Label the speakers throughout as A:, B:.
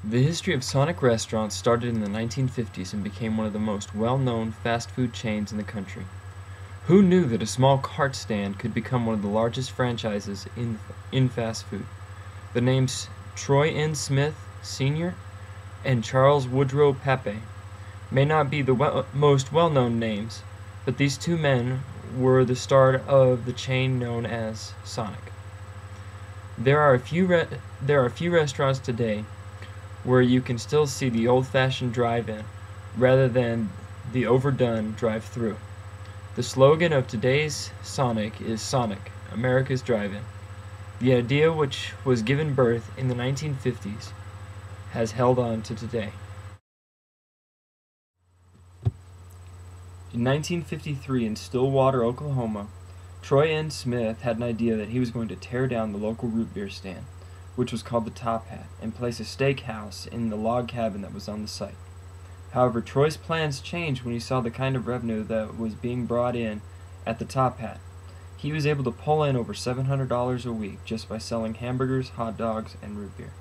A: The history of Sonic restaurants started in the 1950s and became one of the most well-known fast food chains in the country. Who knew that a small cart stand could become one of the largest franchises in fast food? The names Troy N. Smith, Sr. and Charles Woodrow Pape may not be the most well-known names, but these two men were the start of the chain known as Sonic. There are a few restaurants today where you can still see the old-fashioned drive-in rather than the overdone drive-through. The slogan of today's Sonic is Sonic, America's Drive-In. The idea, which was given birth in the 1950s, has held on to today. In 1953 in Stillwater, Oklahoma, Troy N. Smith had an idea that he was going to tear down the local root beer stand, which was called the Top Hat, and place a steakhouse in the log cabin that was on the site. However, Troy's plans changed when he saw the kind of revenue that was being brought in at the Top Hat. He was able to pull in over $700 a week just by selling hamburgers, hot dogs, and root beer.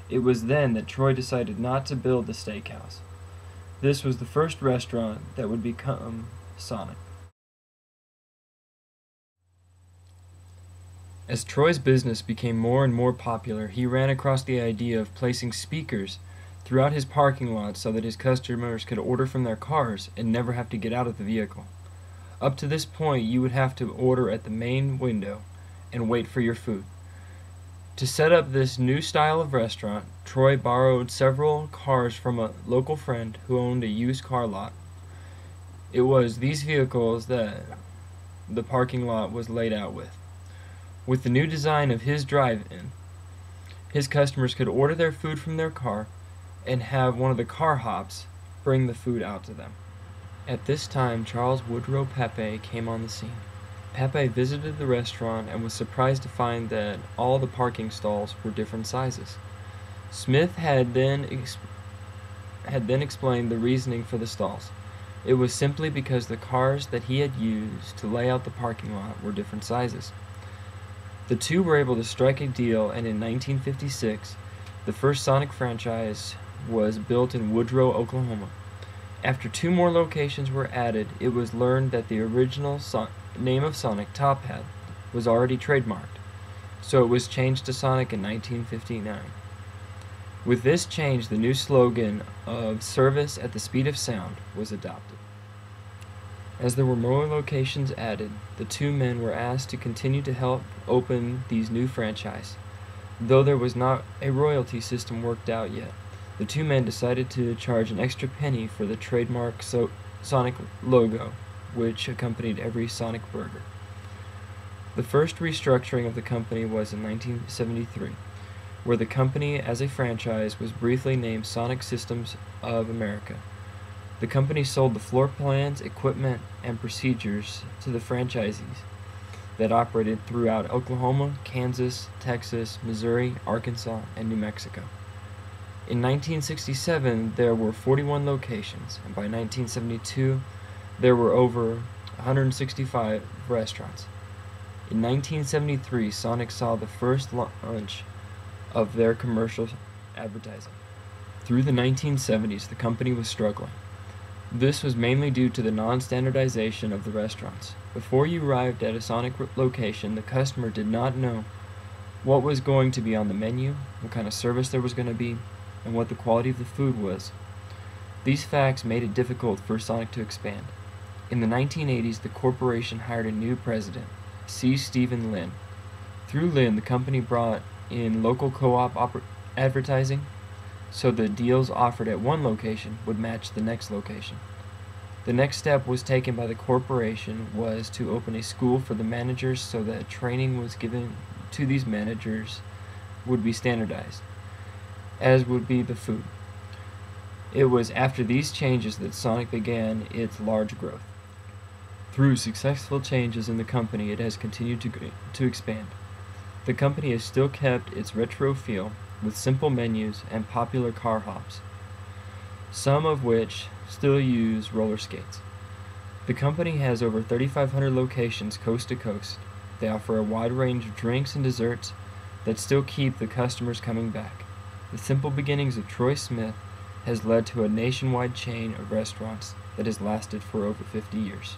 A: It was then that Troy decided not to build the steakhouse. This was the first restaurant that would become Sonic. As Troy's business became more and more popular, he ran across the idea of placing speakers throughout his parking lot so that his customers could order from their cars and never have to get out of the vehicle. Up to this point, you would have to order at the main window and wait for your food. To set up this new style of restaurant, Troy borrowed several cars from a local friend who owned a used car lot. It was these vehicles that the parking lot was laid out with. With the new design of his drive-in, his customers could order their food from their car and have one of the car hops bring the food out to them. At this time, Charles Woodrow Pape came on the scene. Pape visited the restaurant and was surprised to find that all the parking stalls were different sizes. Smith had then explained the reasoning for the stalls. It was simply because the cars that he had used to lay out the parking lot were different sizes. The two were able to strike a deal, and in 1956, the first Sonic franchise was built in Woodrow, Oklahoma. After two more locations were added, it was learned that the original name of Sonic, Top Hat, was already trademarked, so it was changed to Sonic in 1959. With this change, the new slogan of "Service at the Speed of Sound" was adopted. As there were more locations added, the two men were asked to continue to help open these new franchises. Though there was not a royalty system worked out yet, the two men decided to charge an extra penny for the trademark Sonic logo, which accompanied every Sonic burger. The first restructuring of the company was in 1973, where the company as a franchise was briefly named Sonic Systems of America. The company sold the floor plans, equipment, and procedures to the franchisees that operated throughout Oklahoma, Kansas, Texas, Missouri, Arkansas, and New Mexico. In 1967, there were 41 locations, and by 1972, there were over 165 restaurants. In 1973, Sonic saw the first launch of their commercial advertising. Through the 1970s, the company was struggling. This was mainly due to the non-standardization of the restaurants. Before you arrived at a Sonic location, the customer did not know what was going to be on the menu, what kind of service there was going to be, and what the quality of the food was. These facts made it difficult for Sonic to expand. In the 1980s, the corporation hired a new president, C. Stephen Lynn. Through Lynn, the company brought in local co-op advertising, so the deals offered at one location would match the next location. The next step was taken by the corporation was to open a school for the managers so that training was given to these managers would be standardized, as would be the food. It was after these changes that Sonic began its large growth. Through successful changes in the company, it has continued to expand. The company has still kept its retro feel with simple menus and popular car hops, some of which still use roller skates. The company has over 3,500 locations coast to coast. They offer a wide range of drinks and desserts that still keep the customers coming back. The simple beginnings of Troy Smith has led to a nationwide chain of restaurants that has lasted for over 50 years.